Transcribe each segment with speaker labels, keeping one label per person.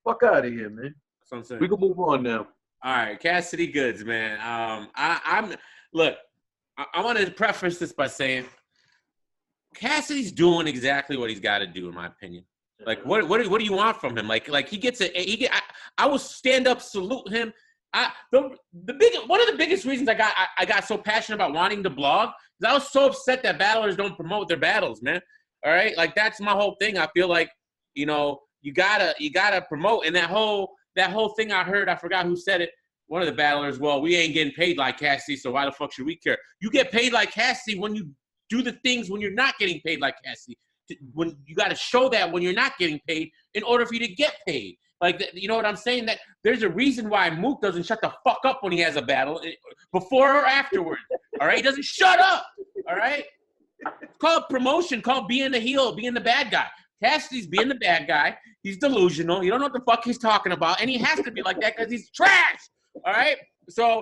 Speaker 1: Fuck out of here, man.
Speaker 2: That's what I'm saying.
Speaker 1: We can move on now.
Speaker 2: All right, Cassidy GOODZ, man. Look. I want to preface this by saying Cassidy's doing exactly what he's got to do, in my opinion. Like, what do you want from him? Like he gets a I will stand up, salute him. One of the biggest reasons I got so passionate about wanting to blog is I was so upset that battlers don't promote their battles, man. All right, like that's my whole thing. I feel like you gotta promote, and that whole thing I heard, I forgot who said it. One of the battlers, well, we ain't getting paid like Cassidy, so why the fuck should we care? You get paid like Cassidy when you do the things when you're not getting paid like Cassidy. When you got to show that when you're not getting paid in order for you to get paid. Like, you know what I'm saying? That there's a reason why Mook doesn't shut the fuck up when he has a battle, before or afterwards. All right? He doesn't shut up. All right? It's called promotion, called being the heel, being the bad guy. Cassidy's being the bad guy. He's delusional. You don't know what the fuck he's talking about. And he has to be like that because he's trash. All right? So,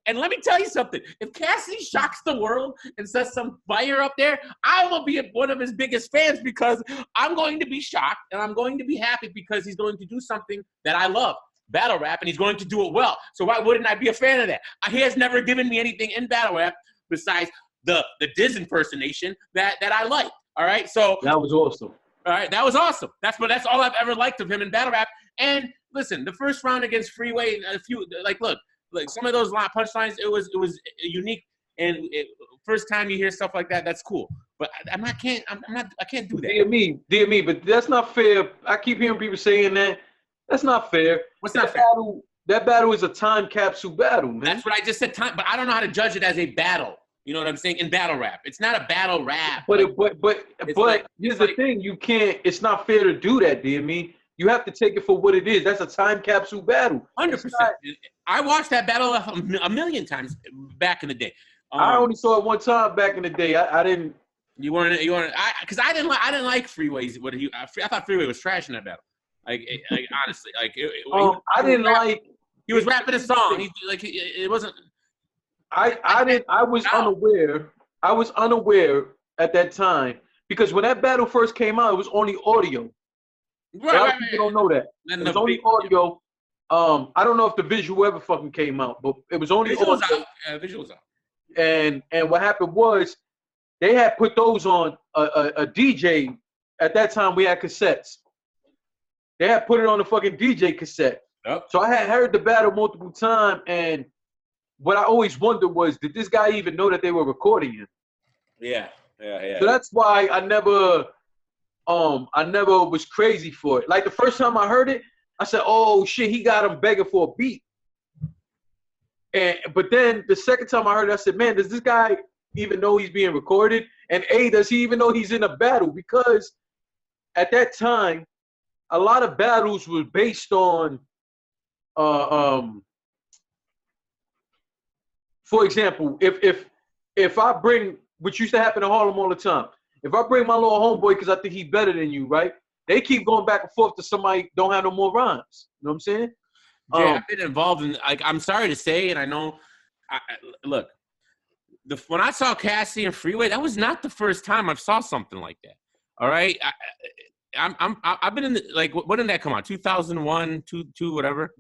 Speaker 2: and let me tell you something. If Cassidy shocks the world and sets some fire up there, I will be one of his biggest fans because I'm going to be shocked and I'm going to be happy because he's going to do something that I love, battle rap, and he's going to do it well. So why wouldn't I be a fan of that? He has never given me anything in battle rap besides the GOODZ impersonation that I liked. All right? So
Speaker 1: that was awesome.
Speaker 2: All right, that was awesome. That's all I've ever liked of him in battle rap. And listen, the first round against Freeway, like some of those punchlines, it was unique. And first time you hear stuff like that, that's cool. But I can't do that.
Speaker 1: Dear me, but that's not fair. I keep hearing people saying that. That's not fair.
Speaker 2: What's not fair?
Speaker 1: That battle is a time capsule battle, man.
Speaker 2: That's what I just said. But I don't know how to judge it as a battle. You know what I'm saying? In battle rap, it's not a battle rap.
Speaker 1: But here's the thing: you can't. It's not fair to do that, dear me. You have to take it for what it is. That's a time capsule battle.
Speaker 2: 100%. I watched that battle a million times back in the day.
Speaker 1: I only saw it one time back in the day. I didn't.
Speaker 2: You weren't. Because I didn't like Freeway's. I thought Freeway was trash in that battle. Like honestly, like
Speaker 1: I didn't like.
Speaker 2: He was rapping a song. It wasn't.
Speaker 1: I was unaware. I was unaware at that time because when that battle first came out, it was only audio. Right. People don't know that. It was only audio. I don't know if the visual ever fucking came out, but it was only audio.
Speaker 2: Visuals out.
Speaker 1: And what happened was they had put those on a DJ. At that time, we had cassettes. They had put it on a fucking DJ cassette. Yep. So I had heard the battle multiple times, and what I always wondered was, did this guy even know that they were recording him?
Speaker 2: Yeah.
Speaker 1: So that's why I never was crazy for it. Like the first time I heard it, I said, "Oh shit, he got him begging for a beat." But then the second time I heard it, I said, "Man, does this guy even know he's being recorded? And does he even know he's in a battle?" Because at that time, a lot of battles were based on, for example, if I bring, which used to happen in Harlem all the time, if I bring my little homeboy because I think he's better than you, right? They keep going back and forth to somebody don't have no more rhymes. You know what I'm saying?
Speaker 2: Yeah, I've been involved in. Like, I'm sorry to say, and I know. Look, when I saw Cassidy and Freeway, that was not the first time I saw something like that. All right, I've been in the, like, when did that come out? 2001, 2, whatever.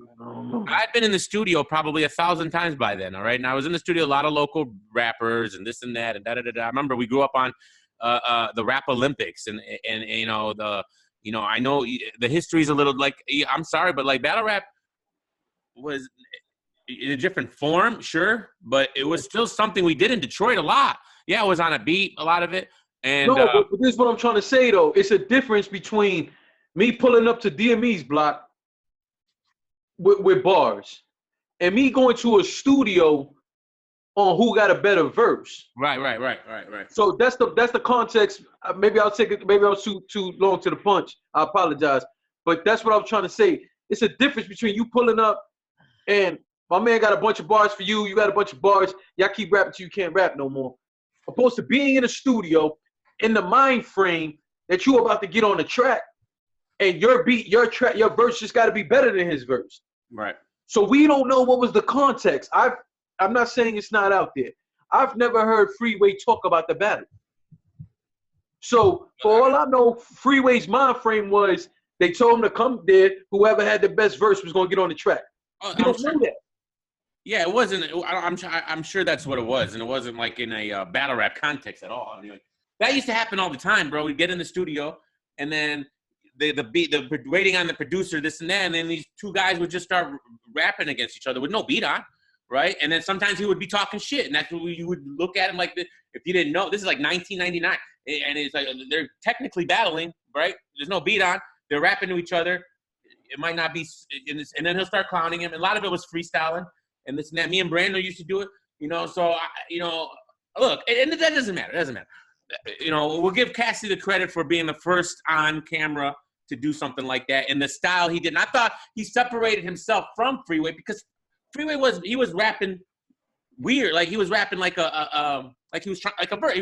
Speaker 2: I'd been in the studio probably 1,000 times by then. All right, and I was in the studio, a lot of local rappers and this and that and da da da da. I remember we grew up on the Rap Olympics and you know I know the history's a little like, I'm sorry, but like battle rap was in a different form, sure, but it was still something we did in Detroit a lot. Yeah, it was on a beat, a lot of it. And
Speaker 1: but this is what I'm trying to say though. It's a difference between me pulling up to DME's block with bars and me going to a studio on who got a better verse.
Speaker 2: Right.
Speaker 1: So that's the context. Maybe I'll take it. Maybe I was too long to the punch. I apologize, but that's what I was trying to say. It's a difference between you pulling up and my man got a bunch of bars for you. You got a bunch of bars. Y'all keep rapping till you can't rap no more. Opposed to being in a studio in the mind frame that you're about to get on the track, and your beat, your track, your verse just got to be better than his verse.
Speaker 2: Right.
Speaker 1: So we don't know what was the context. I'm not saying it's not out there. I've never heard Freeway talk about the battle. So for all I know, Freeway's mind frame was They told him to come there. Whoever had the best verse was gonna get on the track. You don't know that.
Speaker 2: Yeah, it wasn't. I'm sure that's what it was, and it wasn't like in a battle rap context at all. I mean, that used to happen all the time, bro. We'd get in the studio, and then the waiting on the producer, this and that, and then these two guys would just start rapping against each other with no beat on, right? And then sometimes he would be talking shit, and that's what you would look at him like. If you didn't know, this is like 1999, and it's like they're technically battling, right? There's no beat on. They're rapping to each other. It might not be, and then he'll start clowning him. And a lot of it was freestyling. And this and that. Me and Brando used to do it, so, look, and that doesn't matter. It doesn't matter. We'll give Cassidy the credit for being the first on camera to do something like that in the style he did. And I thought he separated himself from Freeway because Freeway was rapping weird. Like he was rapping like he was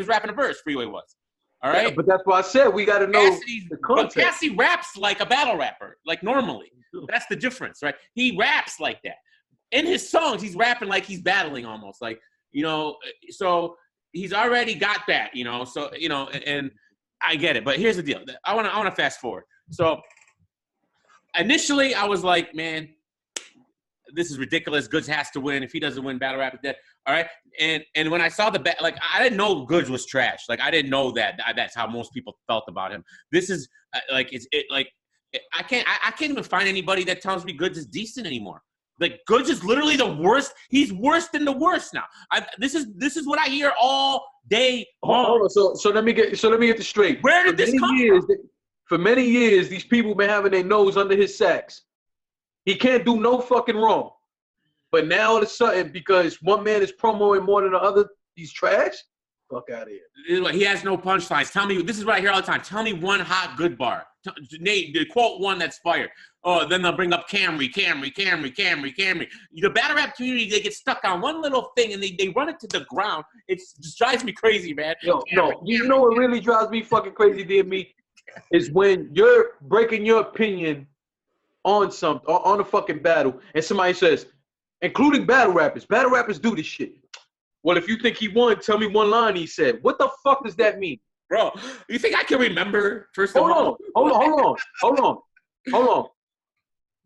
Speaker 2: rapping a verse, Freeway was. All right?
Speaker 1: Yeah, but that's why I said we got to know the context.
Speaker 2: But Cassidy raps like a battle rapper, like normally. That's the difference, right? He raps like that. In his songs, he's rapping like he's battling almost, like, so he's already got that, so, and I get it. But here's the deal. I want to fast forward. So initially I was like, man, this is ridiculous. GOODZ has to win. If he doesn't win, battle rap is dead. All right. And when I saw I didn't know GOODZ was trash. Like, I didn't know that's how most people felt about him. This is I can't even find anybody that tells me GOODZ is decent anymore. Like, GOODZ is literally the worst. He's worse than the worst now. This is what I hear all day long.
Speaker 1: Hold on. So let me get this straight.
Speaker 2: Where did this come from?
Speaker 1: For many years, these people been having their nose under his sacks. He can't do no fucking wrong. But now all of a sudden, because one man is promoting more than the other, he's trash? Fuck out of here.
Speaker 2: He has no punchlines. Tell me, this is what I hear all the time. Tell me one hot good bar. Nate, quote one that's fired. Oh, then they'll bring up Camry. The battle rap community, they get stuck on one little thing and they run it to the ground. It just drives me crazy, man.
Speaker 1: You know what really drives me fucking crazy, dear me, is when you're breaking your opinion on something, on a fucking battle, and somebody says, including battle rappers do this shit. Well, if you think he won, tell me one line he said. What the fuck does that mean?
Speaker 2: Bro, you think I can remember, first of all?
Speaker 1: Hold on.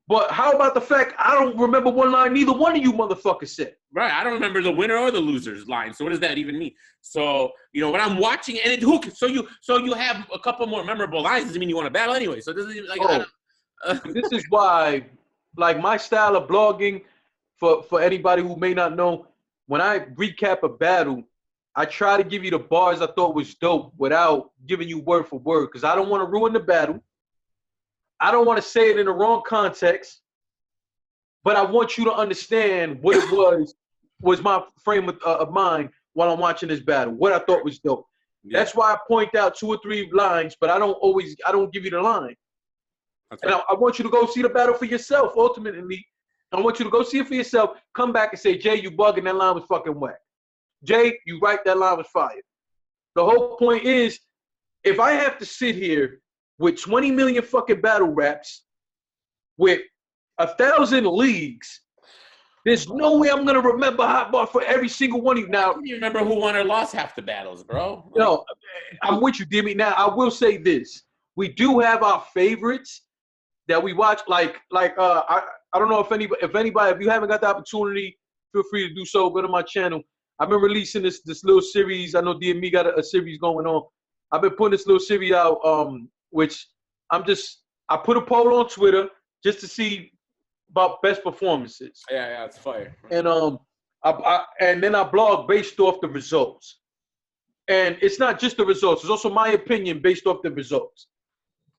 Speaker 1: But how about the fact I don't remember one line neither one of you motherfuckers said?
Speaker 2: Right, I don't remember the winner or the loser's line. So what does that even mean? So, when I'm watching, and so you have a couple more memorable lines, doesn't mean you want to battle anyway. So this is
Speaker 1: this is why, like, my style of blogging, for anybody who may not know, when I recap a battle, I try to give you the bars I thought was dope without giving you word for word, because I don't want to ruin the battle. I don't want to say it in the wrong context, but I want you to understand what it was my frame of mind while I'm watching this battle, what I thought was dope. Yeah. That's why I point out 2 or 3 lines, but I don't give you the line. Okay. And I want you to go see the battle for yourself, ultimately. I want you to go see it for yourself. Come back and say, Jay, you bugging, that line was fucking whack. Jay, you right, that line was fire. The whole point is, if I have to sit here with 20 million fucking battle raps, with 1,000 leagues, there's no way I'm going to remember hot bar for every single one of you. Now,
Speaker 2: you remember who won or lost half the battles, bro?
Speaker 1: No, I'm with you, Dimmy. Now, I will say this. We do have our favorites that we watch, I don't know if anybody, if you haven't got the opportunity, feel free to do so. Go to my channel. I've been releasing this little series. I know DME got a series going on. I've been putting this little series out, which I put a poll on Twitter just to see about best performances.
Speaker 2: Yeah, it's fire.
Speaker 1: And and then I blog based off the results. And it's not just the results. It's also my opinion based off the results.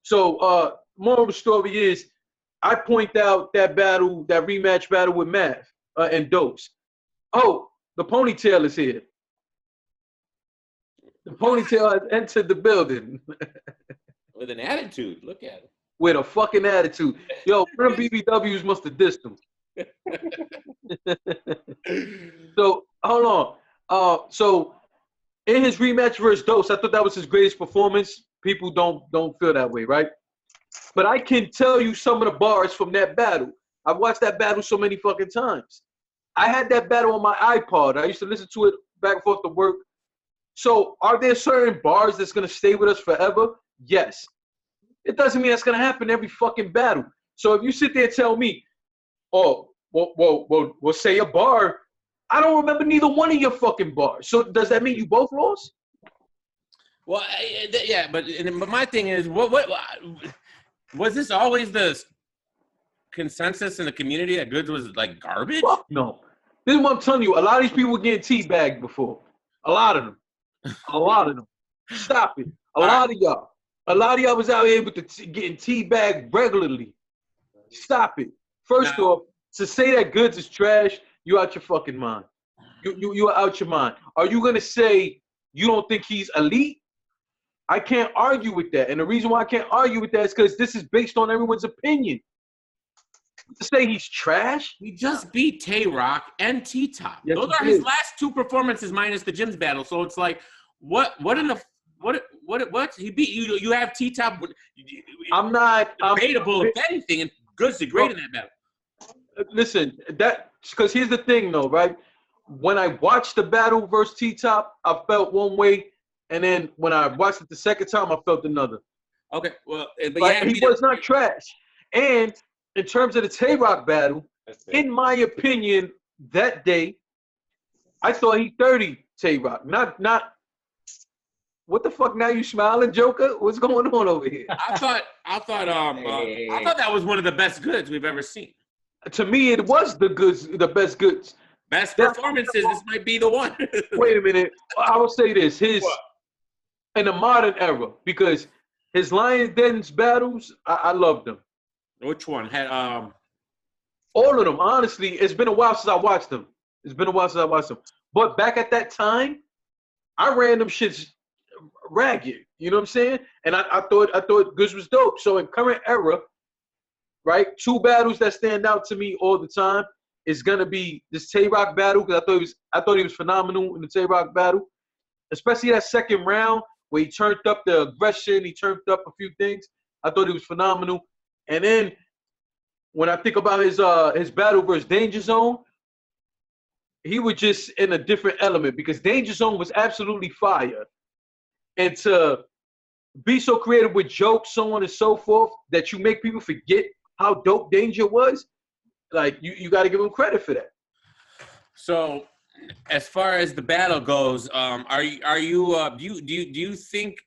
Speaker 1: So moral of the story is, I point out that rematch battle with Math and Dose. Oh, the ponytail is here. The ponytail has entered the building.
Speaker 2: With an attitude. Look at it.
Speaker 1: With a fucking attitude. Yo, them BBWs must have dissed him. So, hold on. So, in his rematch versus Dose, I thought that was his greatest performance. People don't feel that way, right? But I can tell you some of the bars from that battle. I've watched that battle so many fucking times. I had that battle on my iPod. I used to listen to it back and forth to work. So are there certain bars that's going to stay with us forever? Yes. it doesn't mean that's gonna happen every fucking battle. So if you sit there and tell me, oh, well, say a bar, I don't remember neither one of your fucking bars. So does that mean you both lost?
Speaker 2: Well, yeah, but my thing is, what was this always the consensus in the community that GOODZ was like garbage?
Speaker 1: Fuck no. This is what I'm telling you. A lot of these people were getting teabagged before. A lot of them. A lot of them. Stop it. A lot of y'all was out here with getting teabagged regularly. Stop it. First off, to say that GOODZ is trash, you out your fucking mind. You are out your mind. Are you gonna say you don't think he's elite? I can't argue with that. And the reason why I can't argue with that is because this is based on everyone's opinion. To say he's trash?
Speaker 2: He just beat Tay-Rock and T-Top.
Speaker 1: Yes,
Speaker 2: those are his last two performances minus the Gyms battle. So it's like, what he beat you? You have T-Top.
Speaker 1: I'm not
Speaker 2: debatable if anything, and GOODZ did great in that battle.
Speaker 1: Listen, because here's the thing though, right? When I watched the battle versus T-Top, I felt one way, and then when I watched it the second time, I felt another.
Speaker 2: Okay, well, but
Speaker 1: like, he was not trash. And in terms of the Tay-Rock battle, in my opinion, that day, I thought he 30 Tay-Rock. Not. What the fuck? Now you smiling, Joker? What's going on over here?
Speaker 2: I thought that was one of the best GOODZ we've ever seen.
Speaker 1: To me, it was the best GOODZ.
Speaker 2: Best performances. This might be the one.
Speaker 1: Wait a minute. I will say this: in the modern era, because his Lions Den's battles, I loved them.
Speaker 2: Which one had
Speaker 1: all of them? Honestly, it's been a while since I watched them. But back at that time, I ran them shits ragged. You know what I'm saying? And I thought GOODZ was dope. So in current era, right, two battles that stand out to me all the time is gonna be this Tay-Rock battle, because I thought he was phenomenal in the Tay-Rock battle, especially that second round where he turned up the aggression, he turned up a few things. I thought he was phenomenal. And then when I think about his battle versus Danger Zone, he was just in a different element, because Danger Zone was absolutely fire. And to be so creative with jokes, so on and so forth, that you make people forget how dope Danger was, like you got to give him credit for that.
Speaker 2: So, as far as the battle goes, do you think?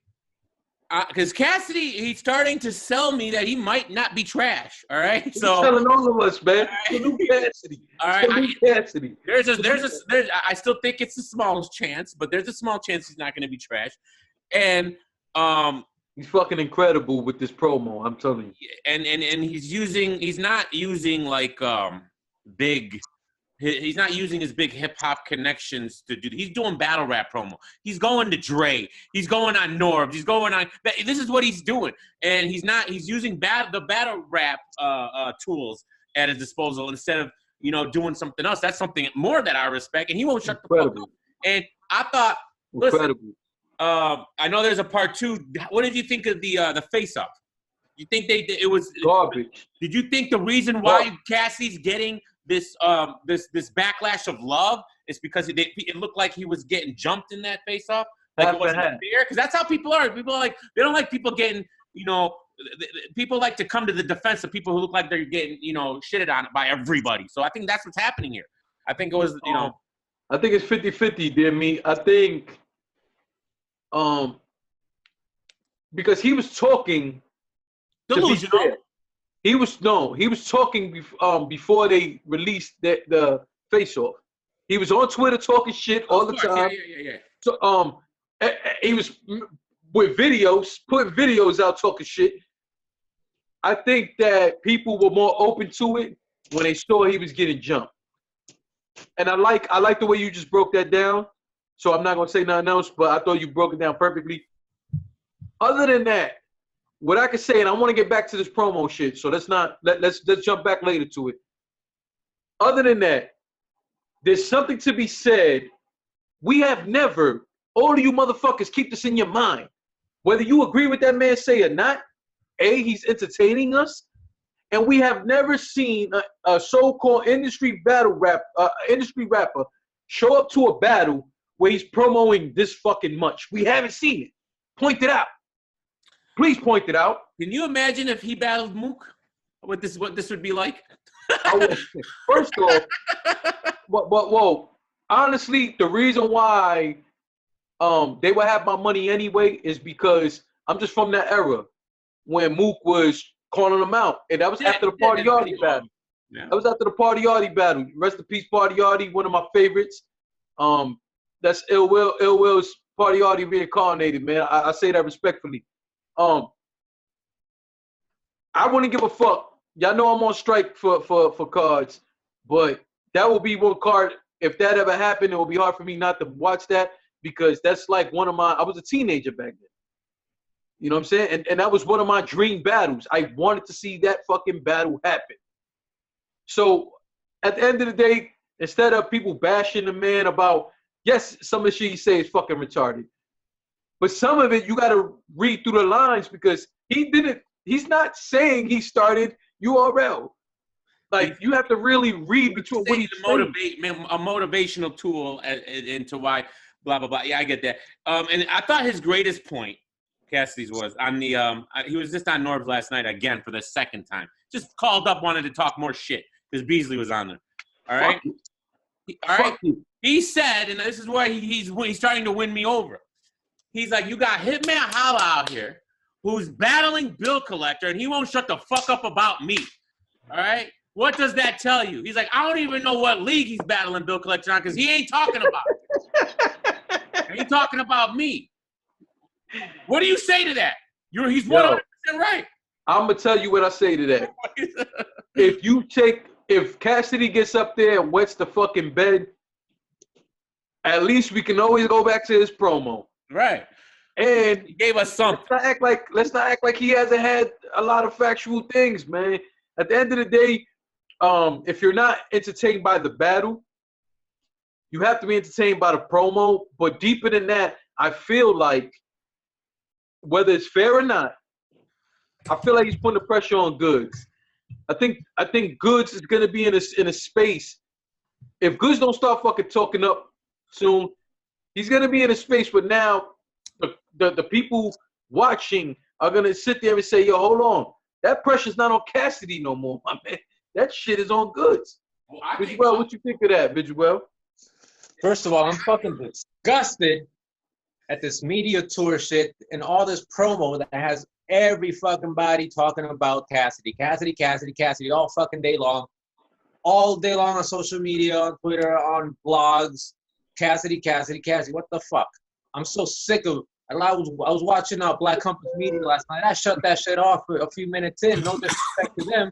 Speaker 2: Because Cassidy, he's starting to sell me that he might not be trash. All right,
Speaker 1: he's telling all of us, man. Salute Cassidy.
Speaker 2: All right,
Speaker 1: Cassidy.
Speaker 2: I still think it's the smallest chance, but there's a small chance he's not going to be trash, and
Speaker 1: he's fucking incredible with this promo, I'm telling you.
Speaker 2: And he's not using like big. He's not using his big hip hop connections to do. He's doing battle rap promo. He's going to Dre. He's going on Norbs. He's going on. This is what he's doing, and he's not. He's using the battle rap tools at his disposal instead of doing something else. That's something more that I respect, and he won't shut the fuck up. And I thought, incredible. Listen, I know there's a part 2. What did you think of the face off? You think it was
Speaker 1: garbage?
Speaker 2: Did you think the reason why Cassie's getting this backlash of love is because it looked like he was getting jumped in that face off? Like it wasn't fair? Because that's how people are. People are like, they don't like people getting, people like to come to the defense of people who look like they're getting, shitted on by everybody. So I think that's what's happening here. I think it was,
Speaker 1: I think it's 50-50, dear me. I think because he was talking
Speaker 2: delusional.
Speaker 1: He was talking before they released the face off. He was on Twitter talking shit all the time.
Speaker 2: Yeah.
Speaker 1: So he was with videos, putting videos out talking shit. I think that people were more open to it when they saw he was getting jumped. And I like the way you just broke that down. So I'm not gonna say nothing else, but I thought you broke it down perfectly. Other than that, what I can say, and I want to get back to this promo shit, so let's jump back later to it. Other than that, there's something to be said. We have never, all of you motherfuckers, keep this in your mind. Whether you agree with that man say or not, he's entertaining us, and we have never seen a so-called industry rapper show up to a battle where he's promoting this fucking much. We haven't seen it. Point it out. Please point it out.
Speaker 2: Can you imagine if he battled Mook? What this would be like?
Speaker 1: First off, whoa. Honestly, the reason why they would have my money anyway is because I'm just from that era when Mook was calling them out, and that was after the Party Yardie battle. Yeah. That was after the Party Yardie battle. Rest in peace, Party Yardie, one of my favorites. That's Ill Will's Party Yardie reincarnated, man. I say that respectfully. I wouldn't give a fuck. Y'all know I'm on strike for cards, but that will be one card. If that ever happened, it will be hard for me not to watch that because that's like one of my. I was a teenager back then. You know what I'm saying? And that was one of my dream battles. I wanted to see that fucking battle happen. So at the end of the day, instead of people bashing the man about, yes, some of the shit he say is fucking retarded, but some of it you got to read through the lines because he's not saying he started URL. Like, you have to really read between what he's saying.
Speaker 2: A motivational tool into why blah, blah, blah. Yeah, I get that. And I thought his greatest point, Cassidy's, was on the he was just on Norbs last night again for the second time. Just called up, wanted to talk more shit because Beasley was on there. All right? All right? He said, and this is why he's starting to win me over. He's like, you got Hitman Holla out here who's battling Bill Collector, and he won't shut the fuck up about me. All right? What does that tell you? He's like, I don't even know what league he's battling Bill Collector on because he ain't talking about it. He ain't talking about me. What do you say to that? He's 100% right.
Speaker 1: I'm going to tell you what I say to that. If Cassidy gets up there and wets the fucking bed, at least we can always go back to his promo.
Speaker 2: Right.
Speaker 1: And
Speaker 2: he gave us something.
Speaker 1: Let's not act like he hasn't had a lot of factual things, man. At the end of the day, if you're not entertained by the battle, you have to be entertained by the promo. But deeper than that, I feel like, whether it's fair or not, I feel like he's putting the pressure on GOODZ. I think GOODZ is gonna be in a space. If GOODZ don't start fucking talking up soon, he's gonna be in a space where now the people watching are gonna sit there and say, "Yo, hold on, that pressure's not on Cassidy no more, my man. That shit is on GOODZ." Visuel, what you think of that, Visuel?
Speaker 3: First of all, I'm fucking disgusted at this media tour shit and all this promo that has every fucking body talking about Cassidy all fucking day long. All day long on social media, on Twitter, on blogs. Cassidy. What the fuck? I'm so sick of. I was watching Black Compass Media last night. I shut that shit off for a few minutes in. No disrespect to them,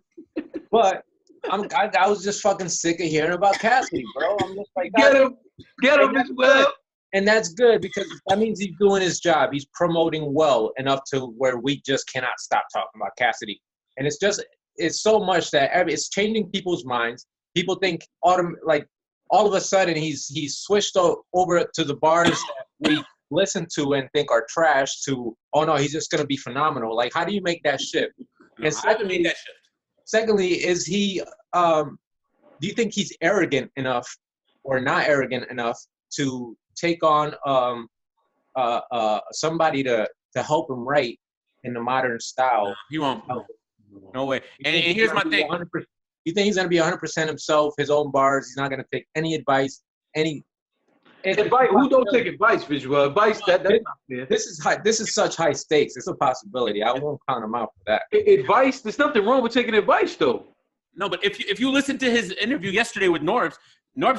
Speaker 3: but I was just fucking sick of hearing about Cassidy, bro. I'm just like,
Speaker 1: get him as well.
Speaker 3: And that's good because that means he's doing his job. He's promoting well enough to where we just cannot stop talking about Cassidy. And it's so much that it's changing people's minds. People think all of a sudden he's switched over to the bars that we listen to and think are trash to, oh no, he's just going to be phenomenal. Like, how do you make that shift? And secondly, is he, do you think he's arrogant enough or not arrogant enough to take on somebody to help him write in the modern style?
Speaker 2: He won't. No way. And here's my thing.
Speaker 3: You think he's going to be 100% himself, his own bars? He's not going to take any advice,
Speaker 1: advice. Who don't take advice, Visual? Advice, that's not fair.
Speaker 3: This is such high stakes. It's a possibility. I won't count him out for that.
Speaker 1: Advice? There's nothing wrong with taking advice, though.
Speaker 2: No, but if you listen to his interview yesterday with Norbs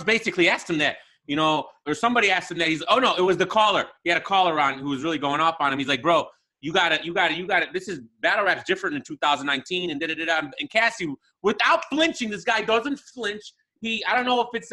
Speaker 2: basically asked him that. You know, or somebody asked him that. It was the caller. He had a caller on who was really going off on him. He's like, bro, you got it. This is battle rap's different in 2019 and da-da-da-da. And Cassidy, without flinching, this guy doesn't flinch. I don't know if it's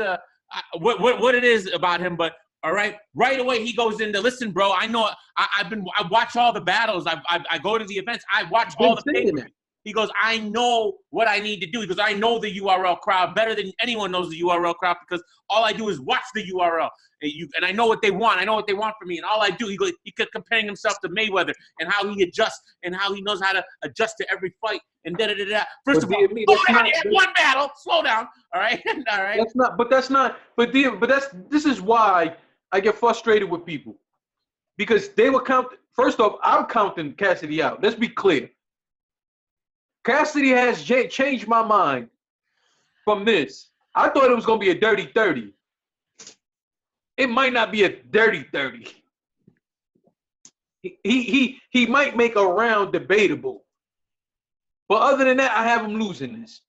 Speaker 2: what it is about him, but all right away he goes into, listen, bro, I know I watch all the battles. I go to the events. I watch all the papers. He goes, I know what I need to do. He goes, I know the URL crowd better than anyone knows the URL crowd because all I do is watch the URL. And I know what they want. I know what they want from me. And all I do, he kept comparing himself to Mayweather and how he adjusts and how he knows how to adjust to every fight and da-da-da-da. First of all, one battle. Slow down. All right? All right.
Speaker 1: This is why I get frustrated with people. Because they will count, first off, I'm counting Cassidy out. Let's be clear. Cassidy has changed my mind from this. I thought it was going to be a dirty 30. It might not be a dirty 30. He might make a round debatable. But other than that, I have him losing this.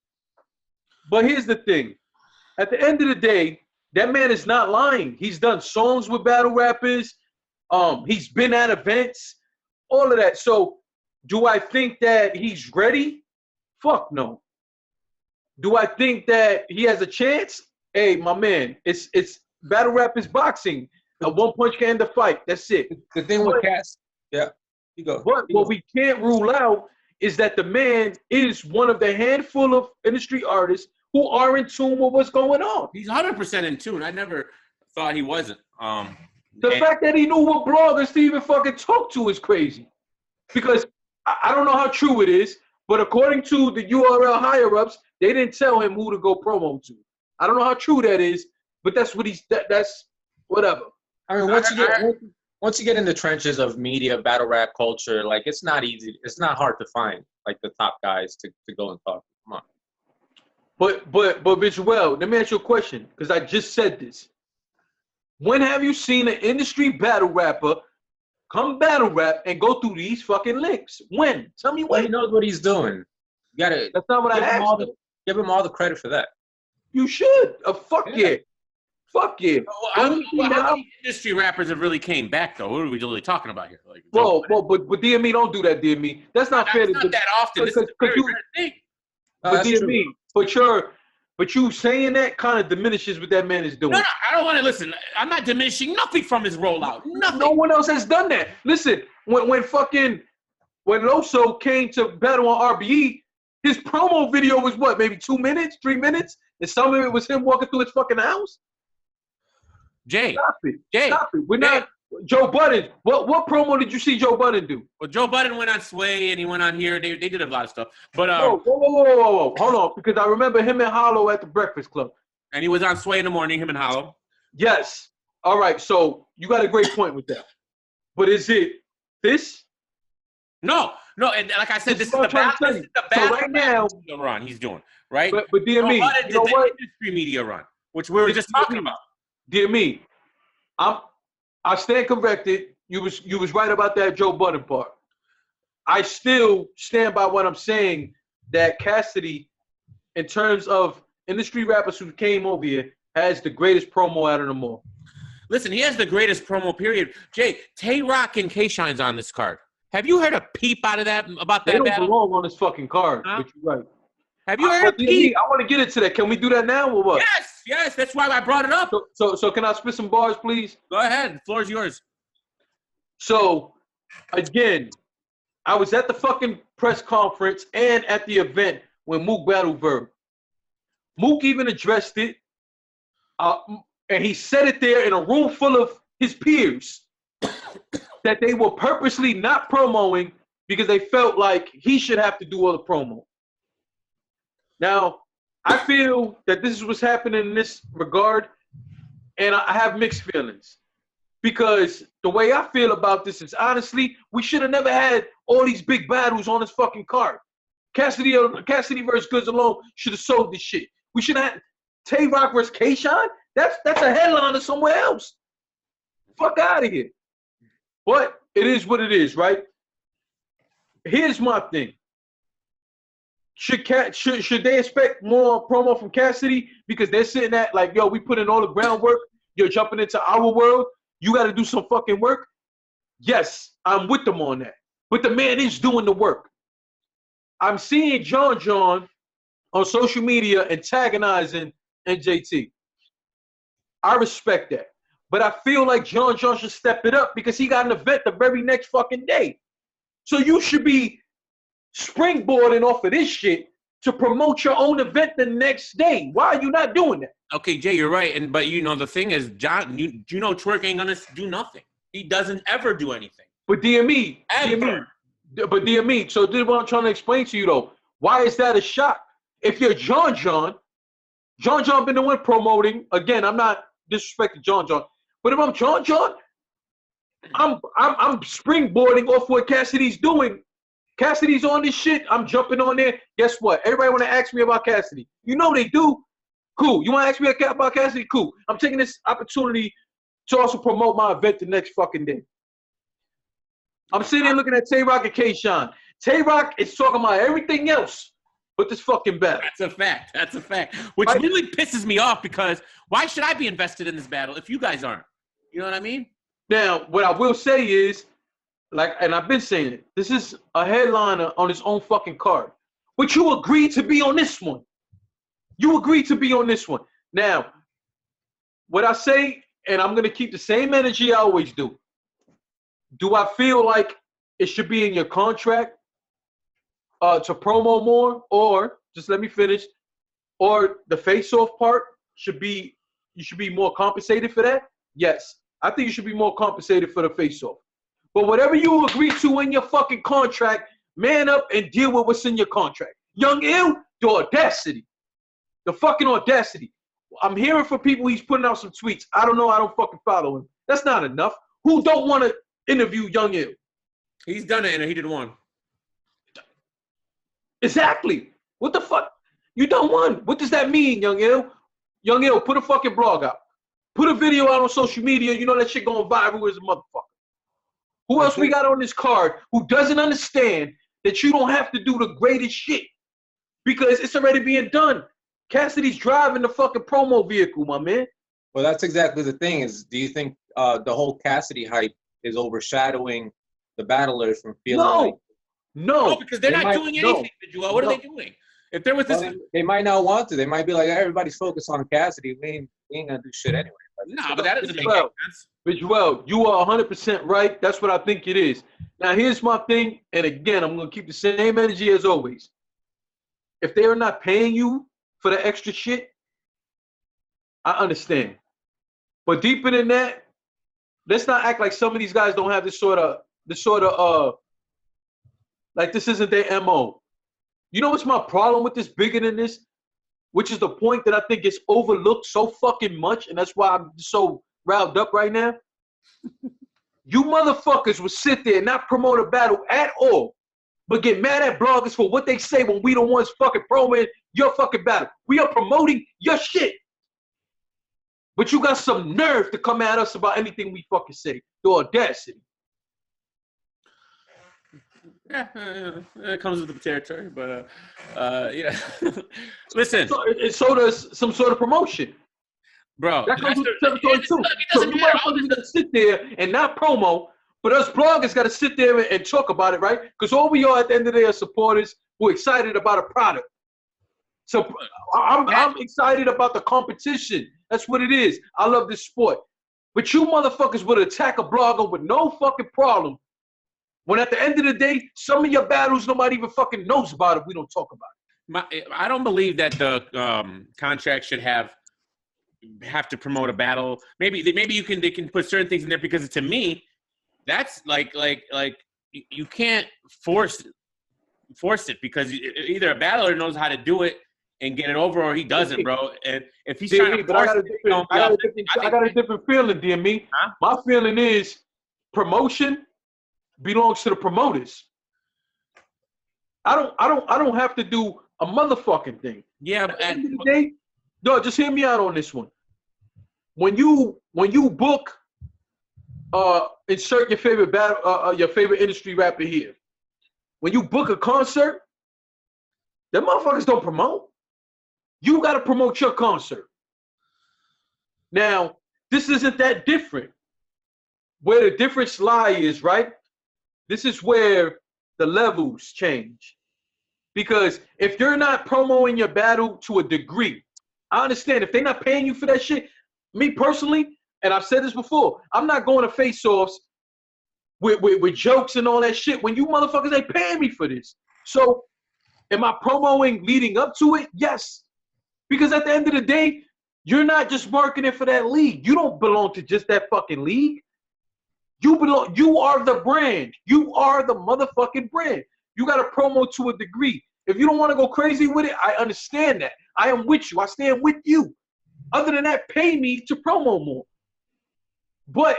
Speaker 1: But here's the thing. At the end of the day, that man is not lying. He's done songs with battle rappers. He's been at events. All of that. So do I think that he's ready? Fuck no. Do I think that he has a chance? Hey, my man, it's battle rap is boxing. A one punch can end the fight. That's it.
Speaker 3: The thing with Cass, yeah, you go.
Speaker 1: But what we can't rule out is that the man is one of the handful of industry artists who are in tune with what's going on.
Speaker 2: He's 100% in tune. I never thought he wasn't.
Speaker 1: The fact that he knew what bloggers to even fucking talk to is crazy. Because I don't know how true it is, but according to the URL higher-ups, they didn't tell him who to go promo to. I don't know how true that is, but that's what that's whatever.
Speaker 3: I mean, once you get in the trenches of media, battle rap culture, like it's not easy. It's not hard to find like the top guys to go and talk. Come on.
Speaker 1: But Visuel, let me ask you a question, because I just said this. When have you seen an industry battle rapper come battle rap and go through these fucking links? When? Tell me when.
Speaker 3: Well, he knows what he's doing. You gotta.
Speaker 1: That's not what I asked.
Speaker 3: Give him all the credit for that.
Speaker 1: You should. Fuck yeah. Fuck yeah.
Speaker 2: How many industry rappers have really came back though? What are we really talking about here? Like,
Speaker 1: well, but DME, don't do that, DME. That's not fair.
Speaker 2: Not that often. This is a very rare thing.
Speaker 1: But DME, but you saying that kind of diminishes what that man is doing.
Speaker 2: No, I don't want to listen. I'm not diminishing nothing from his rollout. Nothing.
Speaker 1: No one else has done that. Listen, when Loso came to battle on RBE, his promo video was what, maybe 2 minutes, 3 minutes? And some of it was him walking through his fucking house? Stop it. We're not Joe Budden. What promo did you see Joe Budden do?
Speaker 2: Well, Joe Budden went on Sway and he went on here. They did a lot of stuff. But
Speaker 1: whoa. Hold on, because I remember him and Hollow at the Breakfast Club. And
Speaker 2: he was on Sway in the morning, him and Hollow.
Speaker 1: Yes. All right, so you got a great point with that. But is it this?
Speaker 2: No, and like I said, this is the battle
Speaker 1: so right now
Speaker 2: run he's doing, right?
Speaker 1: But DME,
Speaker 2: you know what? Industry media run, which we were just talking about.
Speaker 1: DME, I stand corrected. You was right about that Joe Budden part. I still stand by what I'm saying, that Cassidy, in terms of industry rappers who came over here, has the greatest promo out of them all.
Speaker 2: Listen, he has the greatest promo, period. Jay, Tay-Rock and K-Shine's on this card. Have you heard a peep out of that about that battle?
Speaker 1: They don't belong on this fucking card, but you're right.
Speaker 2: Have you heard a peep?
Speaker 1: I want to get into that. Can we do that now or what?
Speaker 2: Yes. That's why I brought it up.
Speaker 1: So can I spit some bars, please?
Speaker 2: Go ahead. The floor is yours.
Speaker 1: So, again, I was at the fucking press conference and at the event when Mook battled Verb. Mook even addressed it, and he said it there in a room full of his peers that they were purposely not promoting because they felt like he should have to do all the promo. Now, I feel that this is what's happening in this regard, and I have mixed feelings. Because the way I feel about this is, honestly, we should have never had all these big battles on this fucking card. Cassidy versus GOODZ alone should have sold this shit. We should have had Tay-Rock versus K-Shine. That's a headliner somewhere else. Fuck out of here. But it is what it is, right? Here's my thing. Should they expect more promo from Cassidy? Because they're sitting at like, yo, we put in all the groundwork. You're jumping into our world. You got to do some fucking work. Yes, I'm with them on that. But the man is doing the work. I'm seeing John on social media antagonizing NJT. I respect that. But I feel like John should step it up because he got an event the very next fucking day. So you should be springboarding off of this shit to promote your own event the next day. Why are you not doing that?
Speaker 2: Okay, Jay, you're right. But you know, the thing is, John, you know Twerk ain't gonna do nothing. He doesn't ever do anything.
Speaker 1: But DME, so this is what I'm trying to explain to you though. Why is that a shock? If you're John been the one promoting. Again, I'm not disrespecting John, but if I'm John, I'm springboarding off what Cassidy's doing. Cassidy's on this shit. I'm jumping on there. Guess what? Everybody want to ask me about Cassidy. You know they do. Cool. You want to ask me about Cassidy? Cool. I'm taking this opportunity to also promote my event the next fucking day. I'm sitting there looking at Tay-Rock and K-Shine. Tay-Rock is talking about everything else but this fucking battle.
Speaker 2: That's a fact. That's a fact. Which really pisses me off because why should I be invested in this battle if you guys aren't? You know what I mean?
Speaker 1: Now, what I will say is, and I've been saying it, this is a headliner on his own fucking card. But you agreed to be on this one. You agreed to be on this one. Now, what I say, and I'm going to keep the same energy I always do. Do I feel like it should be in your contract to promo more, or just let me finish, or the face-off part you should be more compensated for that? Yes, I think you should be more compensated for the face-off. But whatever you agree to in your fucking contract, man up and deal with what's in your contract. Young Ill, the audacity, the fucking audacity. I'm hearing from people he's putting out some tweets. I don't know. I don't fucking follow him. That's not enough. Who don't want to interview Young Ill?
Speaker 2: He's done it, and he did one.
Speaker 1: Exactly. What the fuck? You done one. What does that mean, Young Ill? Young Ill, put a fucking blog out. Put a video out on social media. You know that shit going viral as a motherfucker. Who else we got on this card who doesn't understand that you don't have to do the greatest shit because it's already being done? Cassidy's driving the fucking promo vehicle, my man.
Speaker 3: Well, that's exactly the thing. Is do you think the whole Cassidy hype is overshadowing the battlers from feeling like?
Speaker 2: No, because they're not doing anything. What are they doing? If there was this,
Speaker 3: they might not want to. They might be like, everybody's focused on Cassidy. We ain't gonna do shit anyway.
Speaker 2: No, but that doesn't make any sense.
Speaker 1: Joel, you are 100% right. That's what I think it is. Now, here's my thing, and again, I'm going to keep the same energy as always. If they are not paying you for the extra shit, I understand. But deeper than that, let's not act like some of these guys don't have this sort of, like this isn't their MO. You know what's my problem with this bigger than this? Which is the point that I think gets overlooked so fucking much, and that's why I'm so riled up right now. You motherfuckers will sit there and not promote a battle at all, but get mad at bloggers for what they say when we the ones fucking promoting your fucking battle. We are promoting your shit. But you got some nerve to come at us about anything we fucking say. The audacity.
Speaker 2: Yeah, it comes with the territory, but yeah. Listen.
Speaker 1: So does some sort of promotion.
Speaker 2: Bro,
Speaker 1: that comes with the territory too. So you motherfuckers gotta sit there and not promo, but us bloggers gotta sit there and talk about it, right? Because all we are at the end of the day are supporters who are excited about a product. So I'm excited about the competition. That's what it is. I love this sport. But you motherfuckers would attack a blogger with no fucking problem. When at the end of the day, some of your battles nobody even fucking knows about if we don't talk about it.
Speaker 2: I don't believe that the contract should have to promote a battle. Maybe they can put certain things in there because to me, that's like you can't force it because either a battler knows how to do it and get it over or he doesn't, bro. And if he's trying to force it,
Speaker 1: I got a different feeling, DME. Huh? My feeling is promotion belongs to the promoters. I don't have to do a motherfucking thing.
Speaker 2: Yeah,
Speaker 1: at the end of the day, no, just hear me out on this one. When you book, insert your favorite battle, your favorite industry rapper here. When you book a concert, the motherfuckers don't promote. You got to promote your concert. Now, this isn't that different. Where the difference lies is, right? This is where the levels change. Because if you're not promoting your battle to a degree, I understand if they're not paying you for that shit. Me personally, and I've said this before, I'm not going to face-offs with jokes and all that shit when you motherfuckers ain't paying me for this. So am I promoting leading up to it? Yes. Because at the end of the day, you're not just marketing for that league. You don't belong to just that fucking league. You are the brand. You are the motherfucking brand. You got to promo to a degree. If you don't want to go crazy with it, I understand that. I am with you. I stand with you. Other than that, pay me to promo more. But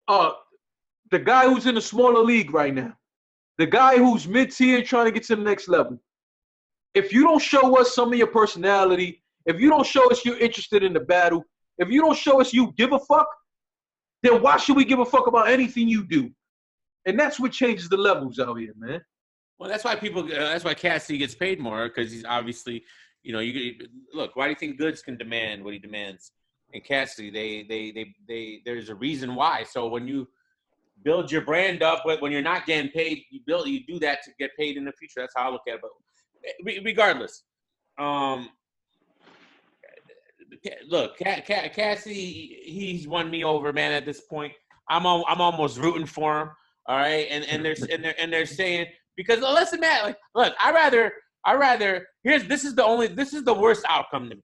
Speaker 1: the guy who's in the smaller league right now, the guy who's mid-tier trying to get to the next level. If you don't show us some of your personality, if you don't show us you're interested in the battle, if you don't show us you give a fuck, then why should we give a fuck about anything you do? And that's what changes the levels out here, man.
Speaker 2: Well, that's why that's why Cassidy gets paid more, because he's obviously, look. Why do you think GOODZ can demand what he demands? And Cassidy, there's a reason why. So when you build your brand up, but when you're not getting paid, you do that to get paid in the future. That's how I look at it. But regardless, look, Cassidy, he's won me over, man. At this point, I'm almost rooting for him. All right, and they're saying, because listen, Matt, like, look, I rather this is the worst outcome to me,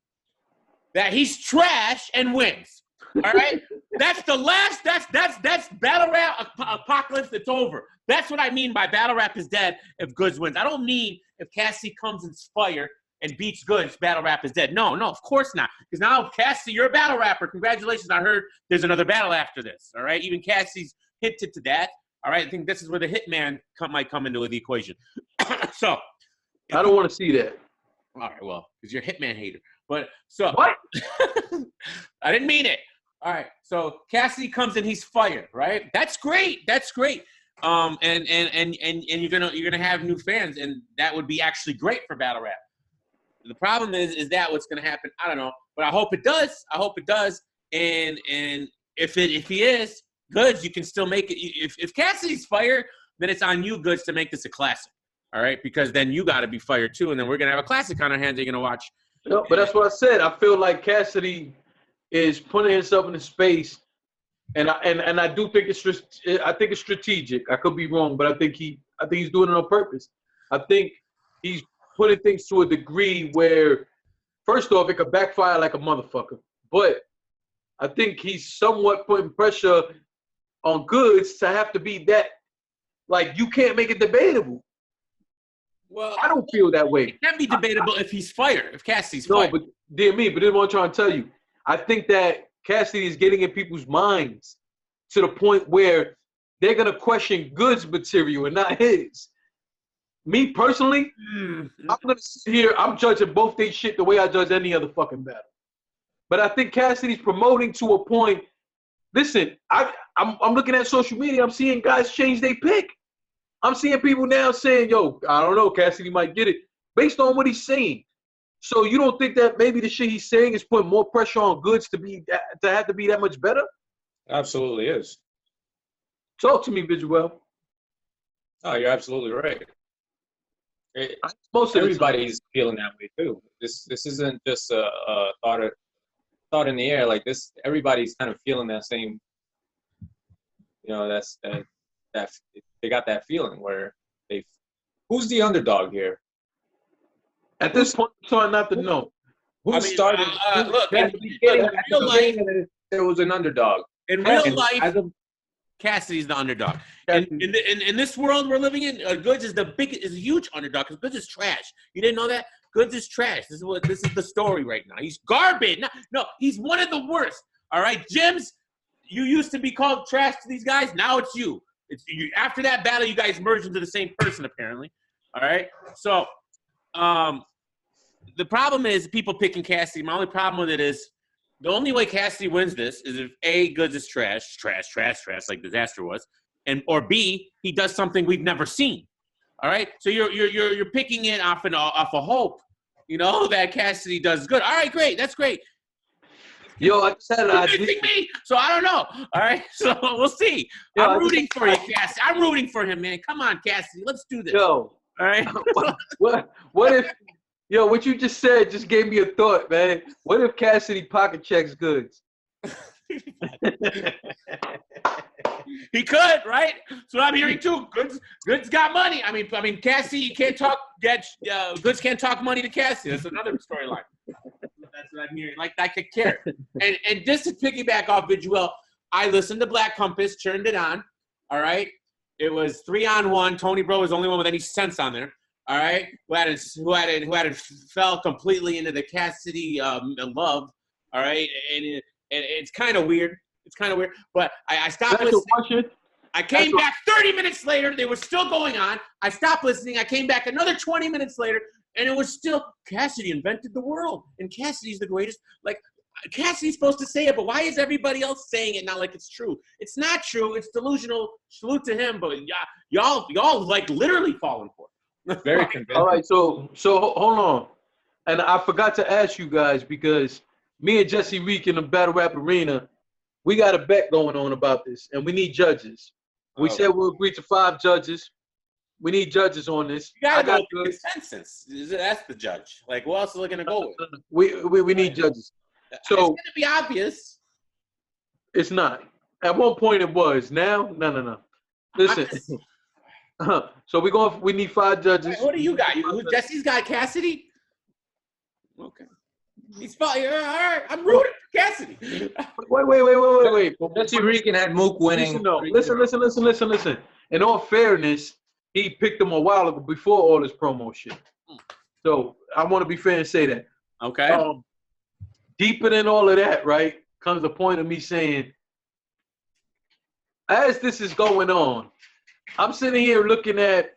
Speaker 2: that he's trash and wins. All right, that's battle rap apocalypse. That's over. That's what I mean by battle rap is dead if GOODZ wins. I don't mean if Cassidy comes in fire and beats GOODZ, battle rap is dead. No, of course not. Because now, Cassidy, you're a battle rapper. Congratulations. I heard there's another battle after this. All right, even Cassidy's hinted to that. All right, I think this is where the hitman might come into the equation. So,
Speaker 1: I don't want to see that.
Speaker 2: All right, well, because you're a hitman hater. But so
Speaker 1: what?
Speaker 2: I didn't mean it. All right, so Cassidy comes in, he's fired, right? That's great. And you're gonna have new fans, and that would be actually great for battle rap. The problem is that what's gonna happen? I don't know, but I hope it does. And if he is GOODZ, you can still make it. If Cassidy's fired, then it's on you, GOODZ, to make this a classic. All right, because then you got to be fired too, and then we're gonna have a classic on our hands. You're gonna watch.
Speaker 1: No, but that's what I said. I feel like Cassidy is putting himself in a space, and I do think it's strategic. I could be wrong, but I think he's doing it on purpose. I think he's putting things to a degree where, first off, it could backfire like a motherfucker. But I think he's somewhat putting pressure on GOODZ to have to be that, like, you can't make it debatable.
Speaker 2: Well,
Speaker 1: I don't feel that way.
Speaker 2: It can be debatable if he's fired, if Cassidy's fired.
Speaker 1: No, but dear me, but this is what I'm trying to tell you. I think that Cassidy is getting in people's minds to the point where they're going to question GOODZ material and not his. Me personally, I'm going to sit here, I'm judging both their shit the way I judge any other fucking battle. But I think Cassidy's promoting to a point. Listen, I'm looking at social media. I'm seeing guys change their pick. I'm seeing people now saying, yo, I don't know, Cassidy might get it, based on what he's saying. So you don't think that maybe the shit he's saying is putting more pressure on GOODZ to have to be that much better?
Speaker 3: Absolutely is.
Speaker 1: Talk to me, Visuel.
Speaker 3: Oh, you're absolutely right.
Speaker 1: Most of
Speaker 3: everybody's feeling that way too. This isn't just a thought in the air like this. Everybody's kind of feeling that same. That they got that feeling where who's the underdog here?
Speaker 1: At this point, I'm trying not to know.
Speaker 3: Who started? Look, at the beginning, there was an underdog.
Speaker 2: In real life, Cassidy's the underdog. In this world we're living in, GOODZ is a huge underdog because GOODZ is trash. You didn't know that? GOODZ is trash. This is the story right now. He's garbage. No, he's one of the worst. All right, Jims, you used to be called trash to these guys. Now it's you. It's you. After that battle, you guys merged into the same person apparently. All right. So, the problem is people picking Cassidy. My only problem with it is the only way Cassidy wins this is if A, GOODZ is trash, like Disaster was, or B, he does something we've never seen. All right, so you're picking it off a hope, that Cassidy does good. All right, great, that's great.
Speaker 1: Yo, I just had an idea.
Speaker 2: Me, so I don't know. All right, so we'll see. Yo, I'm rooting for you, Cassidy. I'm rooting for him, man. Come on, Cassidy, let's do this.
Speaker 1: Yo,
Speaker 2: all right.
Speaker 1: What if? Yo, what you just said just gave me a thought, man. What if Cassidy pocket checks GOODZ?
Speaker 2: He could, right? That's what I'm hearing too. GOODZ got money. I mean, Cassidy can't talk. GOODZ can't talk money to Cassidy. That's another storyline. That's what I'm hearing. Like I could care. And just to piggyback off Visuel, I listened to Black Compass, turned it on. All right, it was 3-on-1. Tony Bro was the only one with any sense on there. All right, who had fell completely into the Cassidy love. All right, and it's kind of weird. It's kind of weird. But I stopped
Speaker 1: That's your
Speaker 2: listening.
Speaker 1: question.
Speaker 2: I came back 30 minutes later. They were still going on. I stopped listening. I came back another 20 minutes later, and it was still Cassidy invented the world, and Cassidy's the greatest. Like, Cassidy's supposed to say it, but why is everybody else saying it not like it's true? It's not true. It's delusional. Salute to him, but y'all like literally falling for it.
Speaker 3: Very convincing.
Speaker 1: All right, so hold on. And I forgot to ask you guys because me and Jesse Reek in the Battle Rap Arena, we got a bet going on about this, and we need judges. We said we'll agree to 5 judges. We need judges on this.
Speaker 2: You gotta go with consensus. That's the judge. Like, what else are they gonna go with?
Speaker 1: We need judges. So
Speaker 2: it's gonna be obvious.
Speaker 1: It's not. At one point it was. Now, no. Listen. So we need 5 judges.
Speaker 2: What do you got? Jesse's got Cassidy? Okay. He's fine. All right. I'm rooting for Cassidy.
Speaker 1: Wait.
Speaker 3: Jesse Regan had Mook winning.
Speaker 1: Listen. In all fairness, he picked him a while ago before all this promo shit. So I want to be fair and say that.
Speaker 2: Okay.
Speaker 1: Deeper than all of that, right, comes the point of me saying, as this is going on, I'm sitting here looking at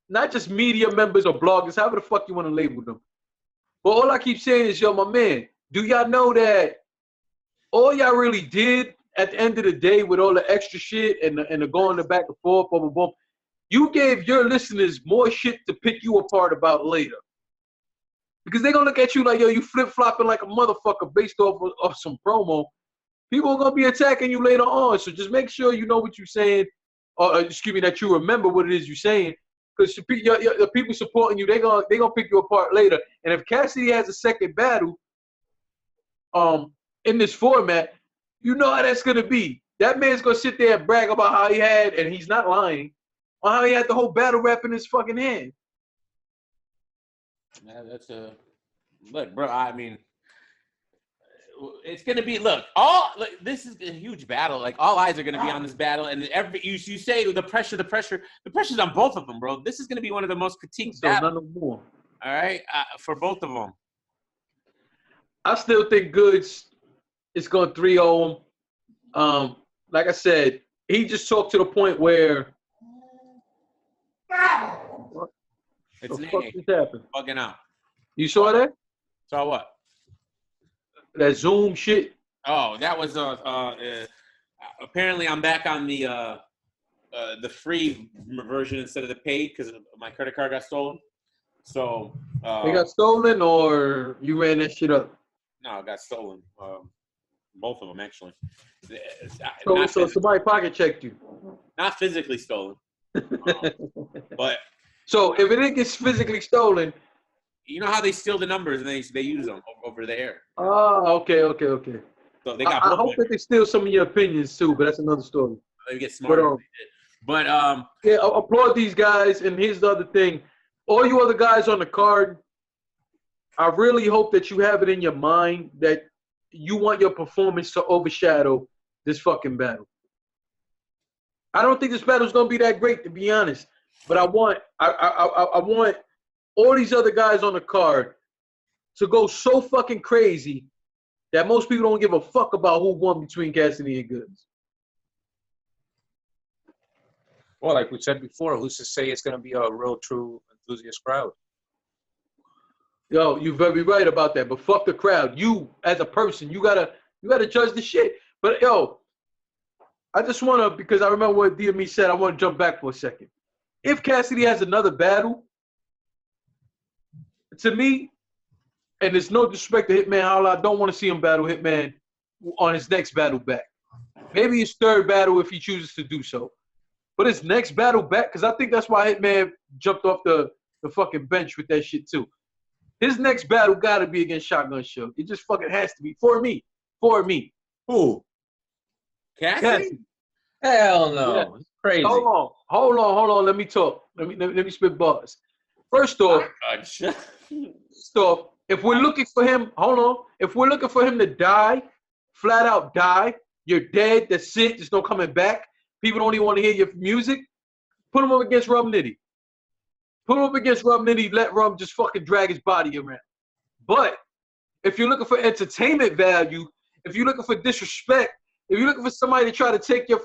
Speaker 1: not just media members or bloggers, however the fuck you want to label them. But all I keep saying is, yo, my man, do y'all know that all y'all really did at the end of the day with all the extra shit and the going the back and forth, boom, boom, boom, you gave your listeners more shit to pick you apart about later. Because they're going to look at you like, yo, you flip-flopping like a motherfucker based off of some promo. People are going to be attacking you later on. So just make sure you know what you're saying, or excuse me, that you remember what it is you're saying. Because the people supporting you, they're gonna pick you apart later. And if Cassidy has a second battle in this format, you know how that's going to be. That man's going to sit there and brag about how he had, and he's not lying, on how he had the whole battle rap in his fucking hand.
Speaker 2: Man, look, bro. I mean, it's gonna be this is a huge battle. Like, all eyes are gonna be on this battle, and you say the pressure's on both of them, bro. This is gonna be one of the most critiqued battles.
Speaker 1: None more.
Speaker 2: All right, for both of them.
Speaker 1: I still think GOODZ is going 3-0 him. Like I said, he just talked to the point where.
Speaker 2: It's bugging out.
Speaker 1: You saw that?
Speaker 2: Saw what?
Speaker 1: That Zoom shit.
Speaker 2: Oh, that was apparently I'm back on the free version instead of the paid because my credit card got stolen. So
Speaker 1: it got stolen, or you ran that shit up?
Speaker 2: No, it got stolen. Both of them actually.
Speaker 1: So somebody pocket checked you.
Speaker 2: Not physically stolen, but.
Speaker 1: So if it didn't get physically stolen,
Speaker 2: you know how they steal the numbers and they use them over the air.
Speaker 1: Oh, okay.
Speaker 2: So they got.
Speaker 1: I hope that they steal some of your opinions too, but that's another story.
Speaker 2: They get smarter. But
Speaker 1: yeah, I applaud these guys. And here's the other thing: all you other guys on the card, I really hope that you have it in your mind that you want your performance to overshadow this fucking battle. I don't think this battle's gonna be that great, to be honest. But I want all these other guys on the card to go so fucking crazy that most people don't give a fuck about who won between Cassidy and GOODZ.
Speaker 3: Well, like we said before, who's to say it's going to be a real, true enthusiast crowd?
Speaker 1: Yo, you're very right about that. But fuck the crowd. You, as a person, you gotta judge the shit. But yo, I just wanna, because I remember what DME said. I want to jump back for a second. If Cassidy has another battle, to me, and there's no disrespect to Hitman Holla, I don't want to see him battle Hitman on his next battle back. Maybe his third battle if he chooses to do so. But his next battle back, because I think that's why Hitman jumped off the fucking bench with that shit too. His next battle got to be against Shotgun Suge. It just fucking has to be. For me.
Speaker 2: Who? Cassidy?
Speaker 3: Hell no.
Speaker 1: Yeah.
Speaker 3: It's crazy.
Speaker 1: Hold on. Let me talk. Let me spit bars. First off, if we're looking for him, if we're looking for him to die, flat out die, you're dead, that's it, there's no coming back, people don't even want to hear your music, put him up against Rum Nitty. Let Rum just fucking drag his body around. But if you're looking for entertainment value if you're looking for disrespect, if you're looking for somebody to try to take your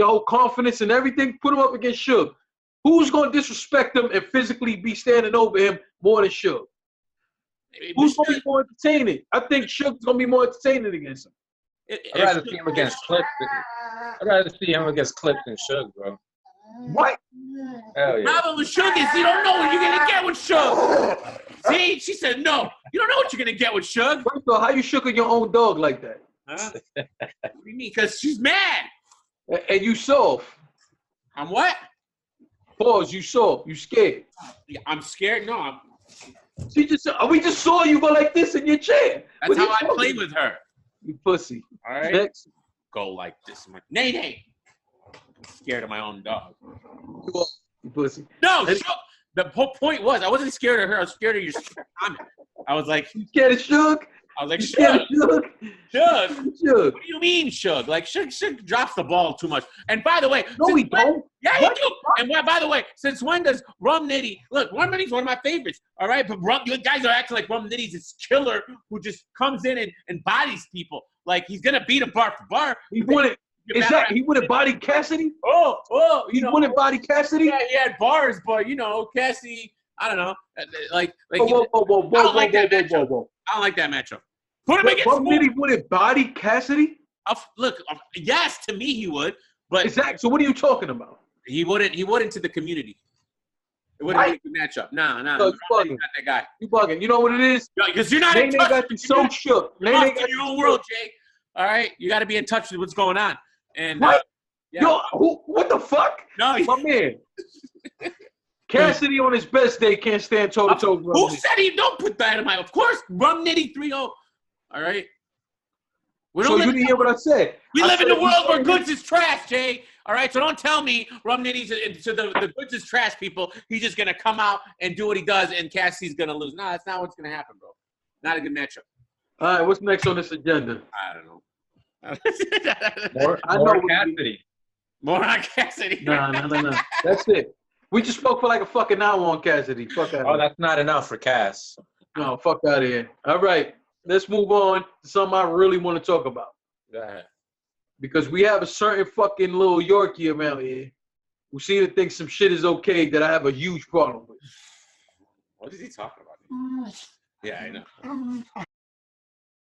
Speaker 1: whole confidence and everything, put him up against Suge. Who's gonna disrespect him and physically be standing over him more than Suge? Who's gonna be more entertaining? I think Suge's gonna be more entertaining against him.
Speaker 3: I'd rather see him against Clips. I'd rather see him against Clips than Suge, bro.
Speaker 1: What?
Speaker 3: Hell yeah.
Speaker 2: Problem with Suge is you don't know what you're gonna get with Suge. See, she said no. You don't know what you're gonna get with Suge.
Speaker 1: First of all, how you shook on your own dog like that?
Speaker 2: Huh? What do you mean? Because she's mad.
Speaker 1: And you soft.
Speaker 2: I'm what?
Speaker 1: Pause. You soft. You scared.
Speaker 2: Yeah, I'm scared. No,
Speaker 1: We just saw you go like this in your chair.
Speaker 2: that's how I play with her.
Speaker 1: You pussy.
Speaker 2: All right.
Speaker 1: Next.
Speaker 2: Go like this. I'm like, nay. I'm scared of my own dog.
Speaker 1: You pussy.
Speaker 2: No, Suge. The whole point was I wasn't scared of her. I was scared of your comment. I was like,
Speaker 1: You scared of Suge?
Speaker 2: I was like,
Speaker 1: You scared of
Speaker 2: Suge.
Speaker 1: Suge?
Speaker 2: What do you mean, Suge? Like, Suge drops the ball too much. And by the way,
Speaker 1: No, he don't.
Speaker 2: Yeah, he do. And by the way, since when does Rum Nitty look? Rum Nitty's one of my favorites. All right, but you guys are acting like Rum Nitty's this killer who just comes in and bodies people. Like he's gonna beat him bar for bar.
Speaker 1: He wouldn't. He wouldn't body Cassidy.
Speaker 2: You
Speaker 1: wouldn't body Cassidy.
Speaker 2: Yeah, he had bars, but Cassidy. I don't know. Like.
Speaker 1: Whoa.
Speaker 2: I don't like that matchup. Put him against.
Speaker 1: Rum Nitty wouldn't body Cassidy.
Speaker 2: Look, yes, to me he would, but
Speaker 1: exactly. So what are you talking about?
Speaker 2: He wouldn't to the community. It wouldn't be a good matchup. Nah.
Speaker 1: No, you bugging.
Speaker 2: Not that guy.
Speaker 1: You bugging. You know what it is?
Speaker 2: Because you're not
Speaker 1: in touch. Got you so shook.
Speaker 2: You're lost in your own world, Jay. All right? You got to be in touch with what's going on. And
Speaker 1: what?
Speaker 2: Yeah.
Speaker 1: Yo, what the fuck?
Speaker 2: No.
Speaker 1: My man. Cassidy on his best day can't stand toe-to-toe.
Speaker 2: Who said he don't put that in my... Of course, Rum Nitty 3-0. All right?
Speaker 1: So you didn't hear what I said.
Speaker 2: We live in a world where GOODZ is trash, Jay. All right, so don't tell me Rum Nitty's to the GOODZ is trash people. He's just gonna come out and do what he does, and Cassidy's gonna lose. No, that's not what's gonna happen, bro. Not a good matchup.
Speaker 1: All right, what's next on this agenda?
Speaker 2: I don't know.
Speaker 3: More Cassidy.
Speaker 2: More on Cassidy.
Speaker 1: No. That's it. We just spoke for like a fucking hour on Cassidy. Fuck out.
Speaker 3: Oh, that's not enough for Cass.
Speaker 1: No, fuck out of here. All right, let's move on to something I really want to talk about.
Speaker 2: Go ahead.
Speaker 1: Because we have a certain fucking little Yorkie around here who seem to think some shit is okay that I have a huge problem with.
Speaker 2: What is he talking about? Yeah, I know.